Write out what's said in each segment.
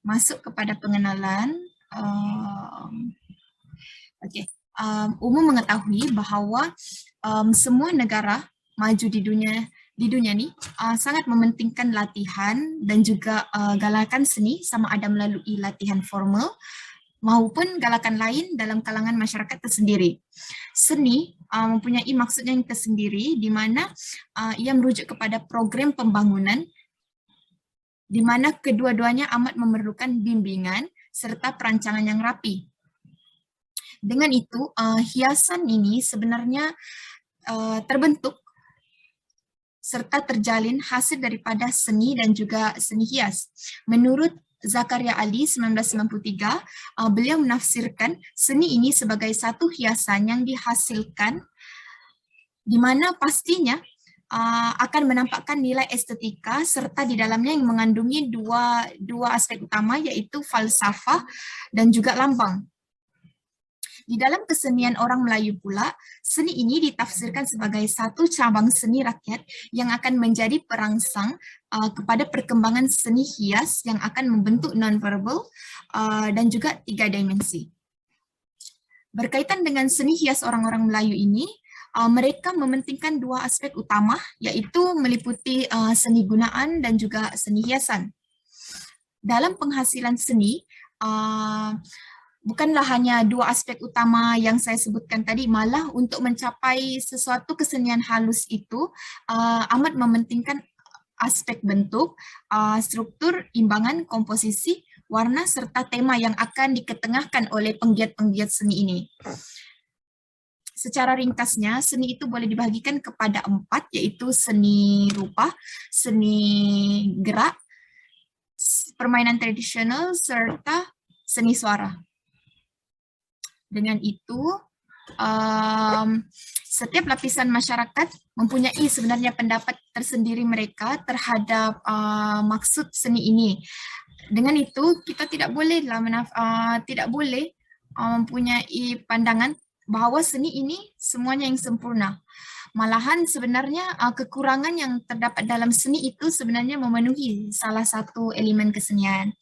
masuk kepada pengenalan. Okey. Umum mengetahui bahawa semua negara maju di dunia ni sangat mementingkan latihan dan juga galakan seni sama ada melalui latihan formal maupun galakan lain dalam kalangan masyarakat tersendiri. Seni mempunyai maksud yang tersendiri di mana ia merujuk kepada program pembangunan di mana kedua-duanya amat memerlukan bimbingan serta perancangan yang rapi. Dengan itu, hiasan ini sebenarnya terbentuk serta terjalin hasil daripada seni dan juga seni hias. Menurut Zakaria Ali 1993, beliau menafsirkan seni ini sebagai satu hiasan yang dihasilkan di mana pastinya akan menampakkan nilai estetika serta di dalamnya yang mengandungi dua aspek utama iaitu falsafah dan juga lambang. Di dalam kesenian orang Melayu pula, seni ini ditafsirkan sebagai satu cabang seni rakyat yang akan menjadi perangsang kepada perkembangan seni hias yang akan membentuk non-verbal dan juga 3 dimensi. Berkaitan dengan seni hias orang-orang Melayu ini, mereka mementingkan dua aspek utama iaitu meliputi seni gunaan dan juga seni hiasan. Dalam penghasilan seni, bukanlah hanya dua aspek utama yang saya sebutkan tadi, malah untuk mencapai sesuatu kesenian halus itu amat mementingkan aspek bentuk, struktur, imbangan, komposisi, warna serta tema yang akan diketengahkan oleh penggiat-penggiat seni ini. Secara ringkasnya, seni itu boleh dibahagikan kepada 4, yaitu seni rupa, seni gerak, permainan tradisional, serta seni suara. Dengan itu, setiap lapisan masyarakat mempunyai sebenarnya pendapat tersendiri mereka terhadap maksud seni ini. Dengan itu, kita tidak boleh mempunyai pandangan bahawa seni ini semuanya yang sempurna. Malahan sebenarnya kekurangan yang terdapat dalam seni itu sebenarnya memenuhi salah satu elemen kesenian.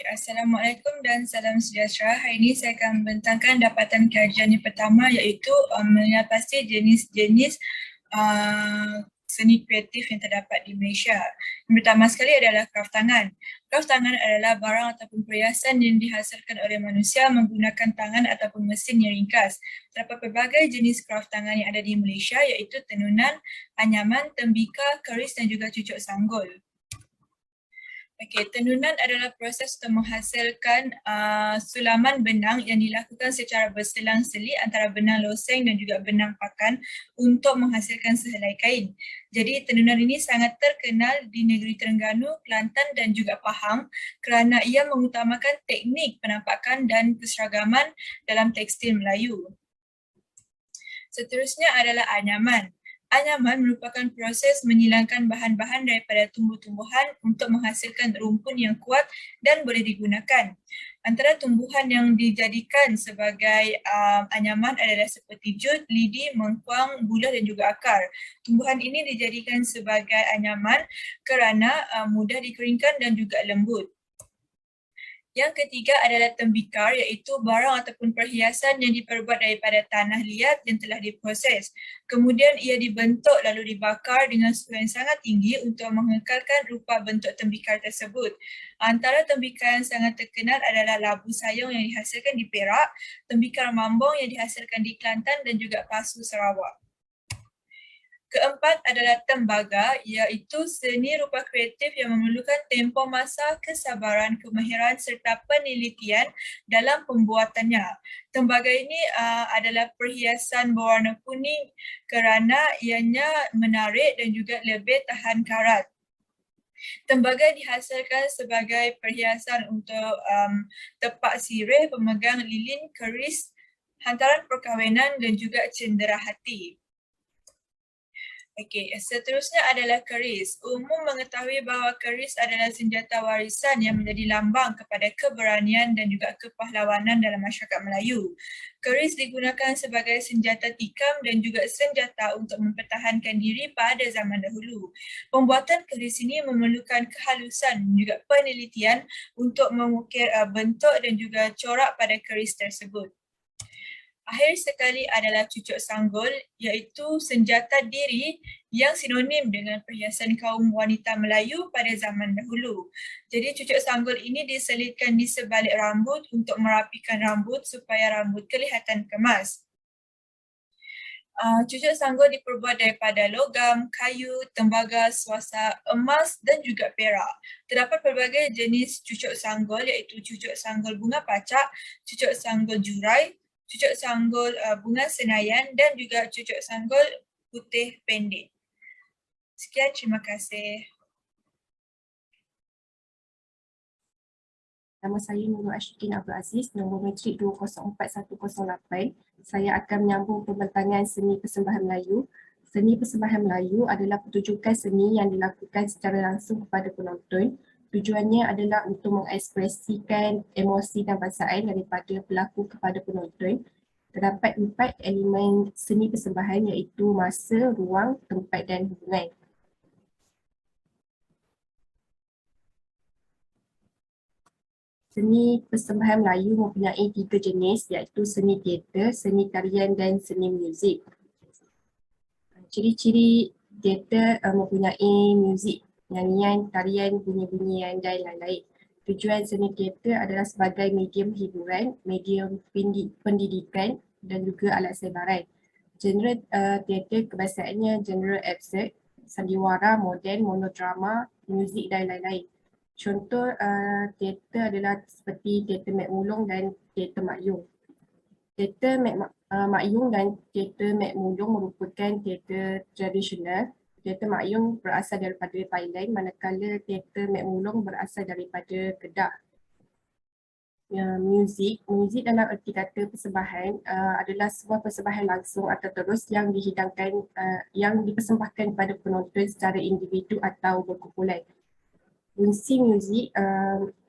Assalamualaikum dan salam sejahtera. Hari ini saya akan membentangkan dapatan kajian yang pertama iaitu mengatasi jenis-jenis seni kreatif yang terdapat di Malaysia. Yang pertama sekali adalah kraft tangan. Kraft tangan adalah barang ataupun perhiasan yang dihasilkan oleh manusia menggunakan tangan ataupun mesin yang ringkas. Terdapat pelbagai jenis kraft tangan yang ada di Malaysia iaitu tenunan, anyaman, tembikar, keris dan juga cucuk sanggul. Okey, tenunan adalah proses untuk menghasilkan sulaman benang yang dilakukan secara berselang-seli antara benang loseng dan juga benang pakan untuk menghasilkan sehelai kain. Jadi tenunan ini sangat terkenal di negeri Terengganu, Kelantan dan juga Pahang kerana ia mengutamakan teknik penampakan dan keseragaman dalam tekstil Melayu. Seterusnya adalah anyaman. Anyaman merupakan proses menghilangkan bahan-bahan daripada tumbuh-tumbuhan untuk menghasilkan rumpun yang kuat dan boleh digunakan. Antara tumbuhan yang dijadikan sebagai anyaman adalah seperti jut, lidi, mengkuang, bulah dan juga akar. Tumbuhan ini dijadikan sebagai anyaman kerana mudah dikeringkan dan juga lembut. Yang ketiga adalah tembikar iaitu barang ataupun perhiasan yang diperbuat daripada tanah liat yang telah diproses. Kemudian ia dibentuk lalu dibakar dengan suhu yang sangat tinggi untuk mengekalkan rupa bentuk tembikar tersebut. Antara tembikar yang sangat terkenal adalah labu sayong yang dihasilkan di Perak, tembikar mambong yang dihasilkan di Kelantan dan juga pasu Sarawak. Keempat adalah tembaga, iaitu seni rupa kreatif yang memerlukan tempoh masa, kesabaran, kemahiran serta penelitian dalam pembuatannya. Tembaga ini adalah perhiasan berwarna kuning kerana ianya menarik dan juga lebih tahan karat. Tembaga dihasilkan sebagai perhiasan untuk tepak sirih, pemegang lilin, keris, hantaran perkahwinan dan juga cenderahati. Okey, seterusnya adalah keris. Umum mengetahui bahawa keris adalah senjata warisan yang menjadi lambang kepada keberanian dan juga kepahlawanan dalam masyarakat Melayu. Keris digunakan sebagai senjata tikam dan juga senjata untuk mempertahankan diri pada zaman dahulu. Pembuatan keris ini memerlukan kehalusan dan juga penelitian untuk mengukir bentuk dan juga corak pada keris tersebut. Akhir sekali adalah cucuk sanggul, iaitu senjata diri yang sinonim dengan perhiasan kaum wanita Melayu pada zaman dahulu. Jadi cucuk sanggul ini diselitkan di sebalik rambut untuk merapikan rambut supaya rambut kelihatan kemas. Cucuk sanggul diperbuat daripada logam, kayu, tembaga, swasa, emas dan juga perak. Terdapat pelbagai jenis cucuk sanggul iaitu cucuk sanggul bunga pacak, cucuk sanggul jurai, cucuk sanggul bunga senayan dan juga cucuk sanggul putih pendek. Sekian, terima kasih. Nama saya Nurul Ashkin Abdul Aziz, nombor metrik 204108. Saya akan menyambung pembentangan seni persembahan Melayu. Seni persembahan Melayu adalah pertunjukan seni yang dilakukan secara langsung kepada penonton. Tujuannya adalah untuk mengekspresikan emosi dan perasaan daripada pelaku kepada penonton. Terdapat 4 elemen seni persembahan iaitu masa, ruang, tempat dan hubungan. Seni persembahan Melayu mempunyai 3 jenis iaitu seni teater, seni tarian dan seni muzik. Ciri-ciri teater mempunyai muzik, nyanyian, tarian, bunyi-bunyian dan lain-lain. Tujuan seni teater adalah sebagai medium hiburan, medium pendidikan dan juga alat sebaran. Genre teater kebiasaannya genre absurd, sandiwara, moden, monodrama, muzik dan lain-lain. Contoh teater adalah seperti teater Mek Mulung dan teater Mak Yung. Teater Mak Yung dan teater Mek Mulung merupakan teater tradisional. Teater Mak Yung berasal daripada Thailand, manakala teater Mek Mulung berasal daripada Kedah. Muzik dalam erti kata persembahan adalah sebuah persembahan langsung atau terus yang dihidangkan, yang dipersembahkan kepada penonton secara individu atau berkumpulan. Fungsi muzik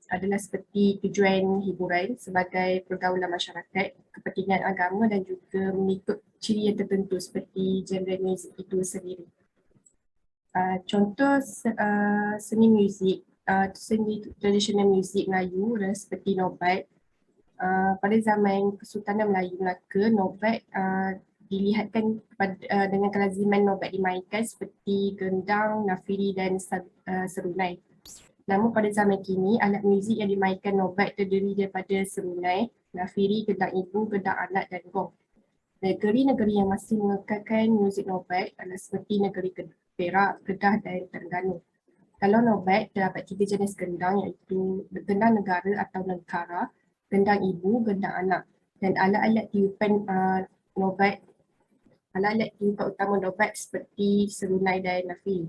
adalah seperti tujuan hiburan sebagai pergaulan masyarakat, kepentingan agama dan juga mengikut ciri yang tertentu seperti genre muzik itu sendiri. Contoh seni muzik, seni tradisional muzik Melayu adalah seperti nobat. Pada zaman Kesultanan Melayu Melaka, nobat dilihatkan dengan kelaziman nobat dimainkan seperti gendang, nafiri dan serunai. Namun pada zaman kini, alat muzik yang dimainkan nobat terdiri daripada serunai, nafiri, gendang ibu, gendang anak dan gong. Negeri-negeri yang masih mengekalkan muzik nobat adalah seperti negeri Perak, Kedah dan Terengganu. Kalau nobat, terdapat 3 jenis gendang iaitu gendang negara atau negara, gendang ibu, gendang anak. Dan alat-alat tiupan nobat, alat-alat tiupan utama nobat seperti serunai dan nafiri.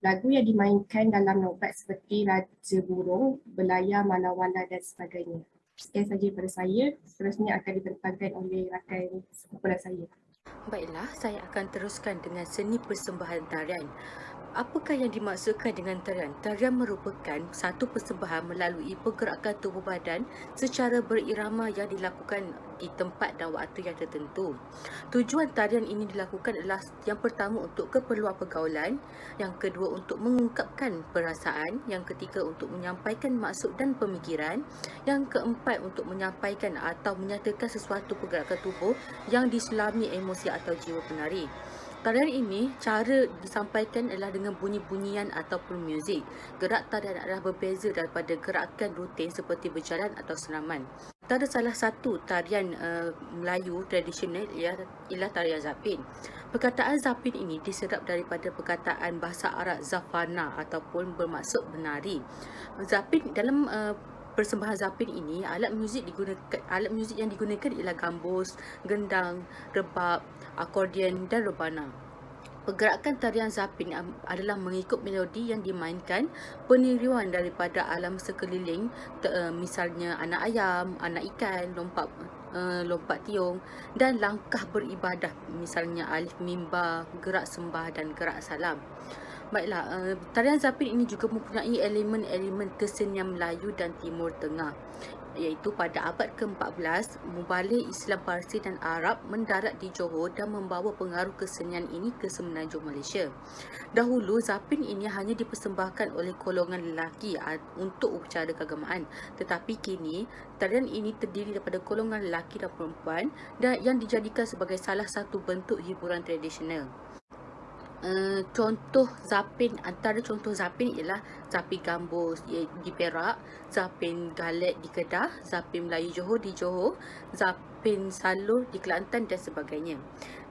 Lagu yang dimainkan dalam nobat seperti Raja Burung, Belayar, Malawala dan sebagainya. Sekian sahaja daripada saya, seterusnya akan dibentangkan oleh rakan sekumpulan saya. Baiklah, saya akan teruskan dengan seni persembahan tarian. Apakah yang dimaksudkan dengan tarian? Tarian merupakan satu persembahan melalui pergerakan tubuh badan secara berirama yang dilakukan di tempat dan waktu yang tertentu. Tujuan tarian ini dilakukan adalah yang pertama untuk keperluan pergaulan, yang kedua untuk mengungkapkan perasaan, yang ketiga untuk menyampaikan maksud dan pemikiran, yang keempat untuk menyampaikan atau menyatakan sesuatu pergerakan tubuh yang diselami emosi atau jiwa penari. Tarian ini, cara disampaikan adalah dengan bunyi-bunyian ataupun muzik. Gerak tarian adalah berbeza daripada gerakan rutin seperti berjalan atau senaman. Antara salah satu tarian Melayu tradisional ialah tarian Zapin. Perkataan Zapin ini diserap daripada perkataan bahasa Arab Zafana ataupun bermaksud menari. Zapin dalam persembahan Zapin ini, alat muzik yang digunakan ialah gambus, gendang, rebab, akordion dan rebana. Pergerakan tarian Zapin adalah mengikut melodi yang dimainkan, peniruan daripada alam sekeliling, misalnya anak ayam, anak ikan, lompat lompat tiung dan langkah beribadah, misalnya alif mimbar, gerak sembah dan gerak salam. Baiklah, tarian zapin ini juga mempunyai elemen-elemen kesenian Melayu dan Timur Tengah, iaitu pada abad ke-14, mubalik Islam Parsi dan Arab mendarat di Johor dan membawa pengaruh kesenian ini ke semenanjung Malaysia. Dahulu, zapin ini hanya dipersembahkan oleh golongan lelaki untuk upacara keagamaan. Tetapi kini, tarian ini terdiri daripada golongan lelaki dan perempuan dan yang dijadikan sebagai salah satu bentuk hiburan tradisional. Antara contoh zapin ialah zapin gambus di Perak, zapin galet di Kedah, zapin Melayu Johor di Johor, zapin salur di Kelantan dan sebagainya.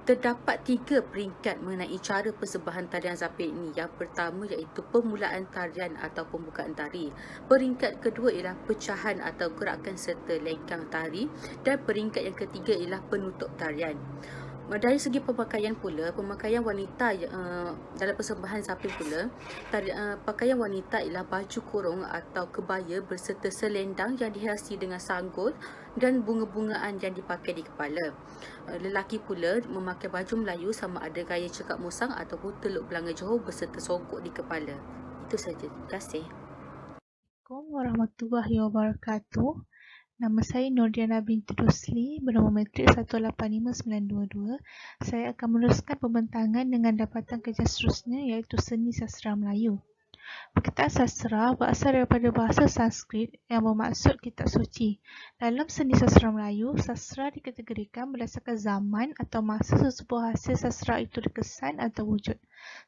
Terdapat 3 peringkat mengenai cara persembahan tarian zapin ini. Yang pertama iaitu permulaan tarian atau pembukaan tari. Peringkat kedua ialah pecahan atau gerakan serta lengkang tari. Dan peringkat yang ketiga ialah penutup tarian. Dari segi pemakaian pula, pemakaian wanita dalam persembahan zapin pula, pakaian wanita ialah baju kurung atau kebaya berserta selendang yang dihiasi dengan sanggul dan bunga-bungaan yang dipakai di kepala. Lelaki pula memakai baju Melayu sama ada gaya cekak musang ataupun teluk belanga Johor berserta songkok di kepala. Itu saja. Terima kasih. Assalamualaikum warahmatullahi wabarakatuh. Nama saya Nordiana binti Rusli, bernama matrik 185922. Saya akan meneruskan pembentangan dengan dapatan kerja seterusnya iaitu Seni Sastera Melayu. Perkataan sastera berasal daripada bahasa Sanskrit yang bermaksud kitab suci. Dalam seni sastera Melayu, sastera dikategorikan berdasarkan zaman atau masa sesebuah hasil sastera itu dikesan atau wujud.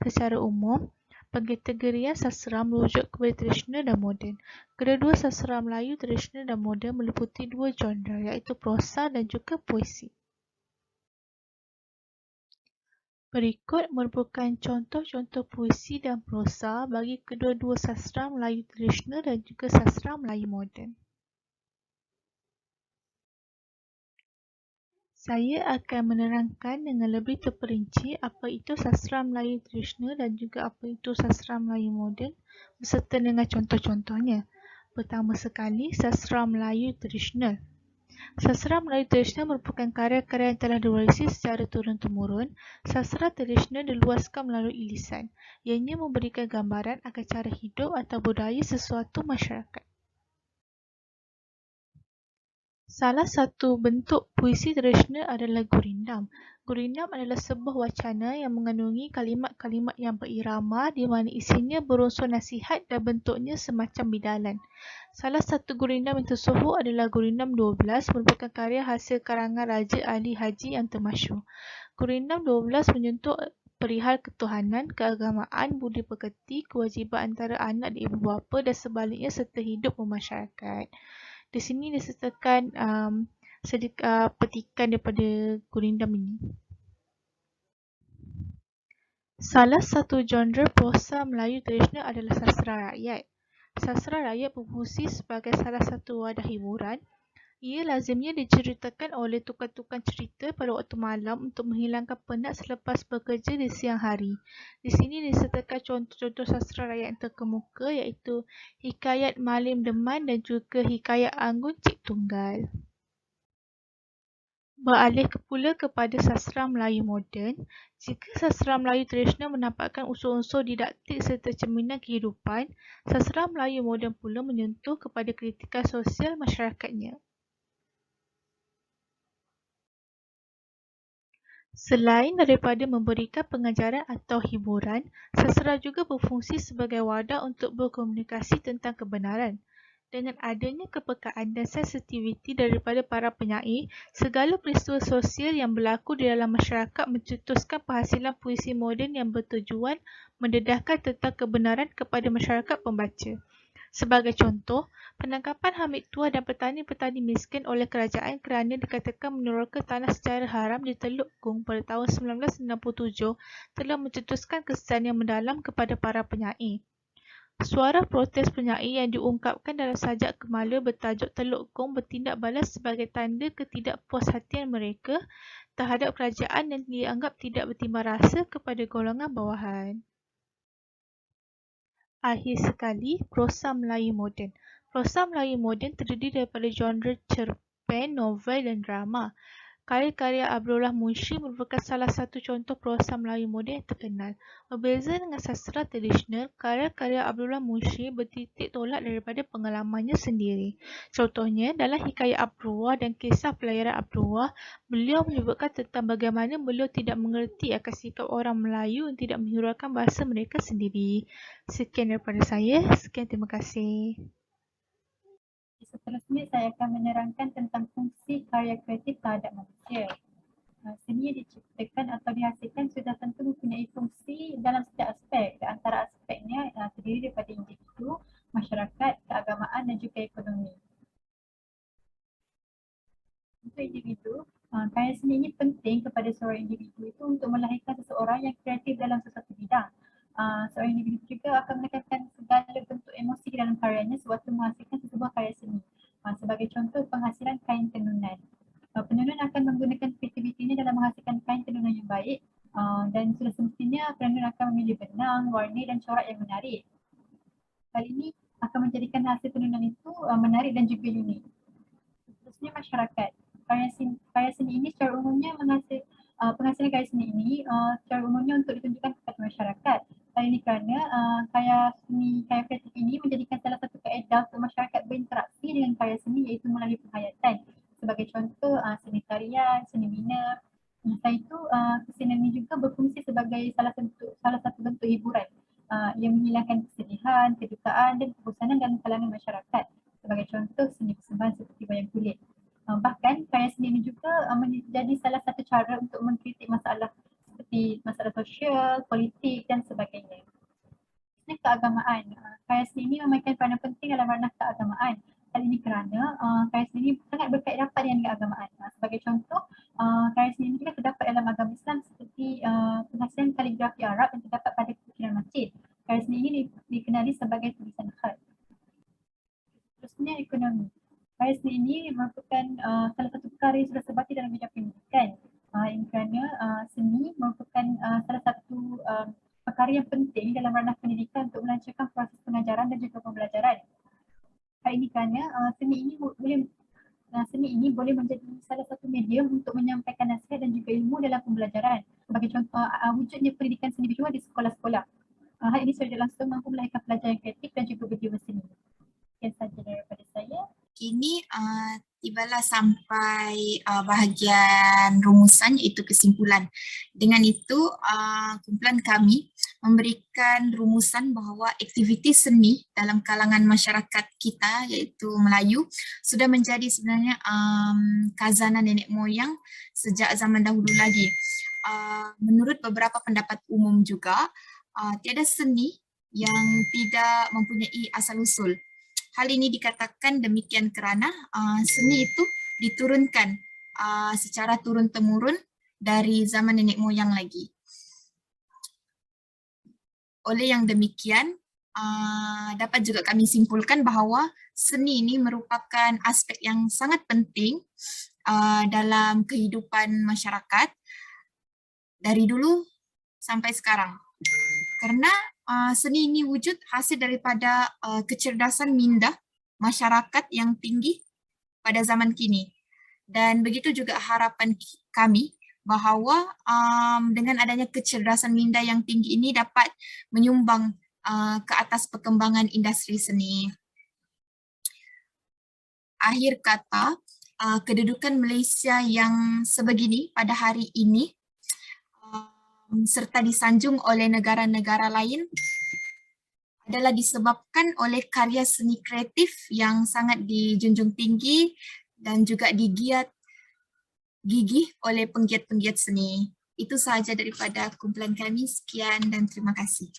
Secara umum, pengkategorian sastera merujuk kepada tradisional dan moden. Kedua-dua sastera Melayu tradisional dan moden meliputi 2 genre iaitu prosa dan juga puisi. Berikut merupakan contoh-contoh puisi dan prosa bagi kedua-dua sastera Melayu tradisional dan juga sastera Melayu moden. Saya akan menerangkan dengan lebih terperinci apa itu sastera Melayu tradisional dan juga apa itu sastera Melayu moden beserta dengan contoh-contohnya. Pertama sekali, sastera Melayu tradisional. Sastera Melayu tradisional merupakan karya-karya yang telah diwarisi secara turun-temurun. Sastera tradisional diluaskan melalui lisan. Ianya memberikan gambaran akan cara hidup atau budaya sesuatu masyarakat. Salah satu bentuk puisi tradisional adalah gurindam. Gurindam adalah sebuah wacana yang mengandungi kalimat-kalimat yang berirama di mana isinya berunsur nasihat dan bentuknya semacam bidalan. Salah satu gurindam yang tersohor adalah Gurindam 12, merupakan karya hasil karangan Raja Ali Haji yang termasyhur. Gurindam 12 menyentuh perihal ketuhanan, keagamaan, budi pekerti, kewajipan antara anak dan ibu bapa dan sebaliknya serta hidup bermasyarakat. Di sini disertakan sedikit petikan daripada gurindam ini. Salah satu genre prosa Melayu tradisional adalah sastera rakyat. Sastera rakyat berfungsi sebagai salah satu wadah hiburan. Ia lazimnya diceritakan oleh tukar-tukar cerita pada waktu malam untuk menghilangkan penat selepas bekerja di siang hari. Di sini disertakan contoh-contoh sastera rakyat yang terkemuka iaitu Hikayat Malim Deman dan juga Hikayat Anggun Cik Tunggal. Beralih pula kepada sastera Melayu moden, jika sastera Melayu tradisional menampakkan unsur-unsur didaktik serta cerminan kehidupan, sastera Melayu moden pula menyentuh kepada kritikan sosial masyarakatnya. Selain daripada memberikan pengajaran atau hiburan, sastera juga berfungsi sebagai wadah untuk berkomunikasi tentang kebenaran. Dengan adanya kepekaan dan sensitiviti daripada para penyair, segala peristiwa sosial yang berlaku di dalam masyarakat mencetuskan penghasilan puisi moden yang bertujuan mendedahkan tentang kebenaran kepada masyarakat pembaca. Sebagai contoh, penangkapan Hamid Tuah dan petani-petani miskin oleh kerajaan kerana dikatakan meneroka tanah secara haram di Teluk Kung pada tahun 1967 telah mencetuskan kesan yang mendalam kepada para penyair. Suara protes penyair yang diungkapkan dalam sajak Kemala bertajuk Teluk Kung bertindak balas sebagai tanda ketidakpuashatian mereka terhadap kerajaan yang dianggap tidak bertimbang rasa kepada golongan bawahan. Akhir sekali, prosa Melayu moden. Prosa Melayu moden terdiri daripada genre cerpen, novel dan drama. Karya-karya Abdullah Munshi merupakan salah satu contoh prosa Melayu moden yang terkenal. Berbeza dengan sastra tradisional, karya-karya Abdullah Munshi bertitik tolak daripada pengalamannya sendiri. Contohnya, dalam Hikayat Abdullah dan Kisah Pelayaran Abdullah, beliau menyebutkan tentang bagaimana beliau tidak mengerti akan sikap orang Melayu yang tidak menghiraukan bahasa mereka sendiri. Sekian daripada saya. Sekian, terima kasih. Seterusnya saya akan menerangkan tentang fungsi karya kreatif terhadap manusia. Seni yang diciptakan atau dihasilkan sudah tentu mempunyai fungsi dalam setiap aspek. Di antara aspeknya terdiri daripada individu, masyarakat, keagamaan dan juga ekonomi. Untuk individu, karya seni ini penting kepada seorang individu itu untuk melahirkan seseorang yang kreatif dalam sesuatu bidang. Seorang individu juga akan menekankan segala bentuk emosi di dalam karyanya sewaktu menghasilkan sebuah karya seni. Sebagai contoh, penghasilan kain tenunan. Penenun akan menggunakan kreativitinya dalam menghasilkan kain tenunan yang baik dan sudah semestinya penenun akan memilih benang, warna dan corak yang menarik. Hal ini akan menjadikan hasil tenunan itu menarik dan juga unik. Seterusnya, masyarakat. Karya seni ini secara umumnya penghasilan karya seni ini secara umumnya untuk ditunjukkan kepada masyarakat. Hal ini kerana karya kreatif ini menjadikan salah satu kaedah untuk masyarakat berinteraksi dengan karya seni iaitu melalui penghayatan. Sebagai contoh, seni tarian, seni bina. Selain itu, kesenian ini juga berfungsi sebagai salah satu bentuk hiburan yang menghilangkan kesedihan, kedukaan dan kebosanan dalam kalangan masyarakat. Sebagai contoh, seni persembahan seperti wayang kulit. Bahkan karya seni ini juga menjadi salah satu cara untuk mengkritik masalah seperti masalah sosial, politik dan sebagainya. Ini keagamaan. Karya seni ini memainkan peranan penting dalam ranah keagamaan. Hal ini kerana karya seni ini sangat berkait rapat dengan keagamaan. Sebagai contoh, karya seni ini juga terdapat dalam agama Islam seperti penghasilan kaligrafi Arab yang terdapat pada ukiran masjid. Karya seni ini dikenali sebagai tulisan khat. Terusnya, ekonomi. Karya seni ini merupakan salah satu perkara yang sudah sebati dalam bidang pendidikan. Ini kerana seni merupakan salah satu perkara yang penting dalam ranah pendidikan untuk melancarkan proses pengajaran dan juga pembelajaran. Hal ini kerana seni ini boleh menjadi salah satu medium untuk menyampaikan nasihat dan juga ilmu dalam pembelajaran. Sebagai contoh, wujudnya pendidikan seni visual di sekolah-sekolah. Hal ini secara langsung mampu melahirkan pelajar yang kreatif dan juga berjiwa seni. Sekian sahaja daripada saya. Kini tibalah sampai bahagian rumusan iaitu kesimpulan. Dengan itu kumpulan kami memberikan rumusan bahawa aktiviti seni dalam kalangan masyarakat kita iaitu Melayu sudah menjadi sebenarnya khazanah nenek moyang sejak zaman dahulu lagi. Menurut beberapa pendapat umum juga, tiada seni yang tidak mempunyai asal-usul. Hal ini dikatakan demikian kerana seni itu diturunkan secara turun-temurun dari zaman nenek moyang lagi. Oleh yang demikian, dapat juga kami simpulkan bahawa seni ini merupakan aspek yang sangat penting dalam kehidupan masyarakat dari dulu sampai sekarang. Kerana seni ini wujud hasil daripada kecerdasan minda masyarakat yang tinggi pada zaman kini. Dan begitu juga harapan kami bahawa dengan adanya kecerdasan minda yang tinggi ini dapat menyumbang ke atas perkembangan industri seni. Akhir kata, kedudukan Malaysia yang sebegini pada hari ini serta disanjung oleh negara-negara lain adalah disebabkan oleh karya seni kreatif yang sangat dijunjung tinggi dan juga digiat gigih oleh penggiat-penggiat seni. Itu sahaja daripada kumpulan kami. Sekian dan terima kasih.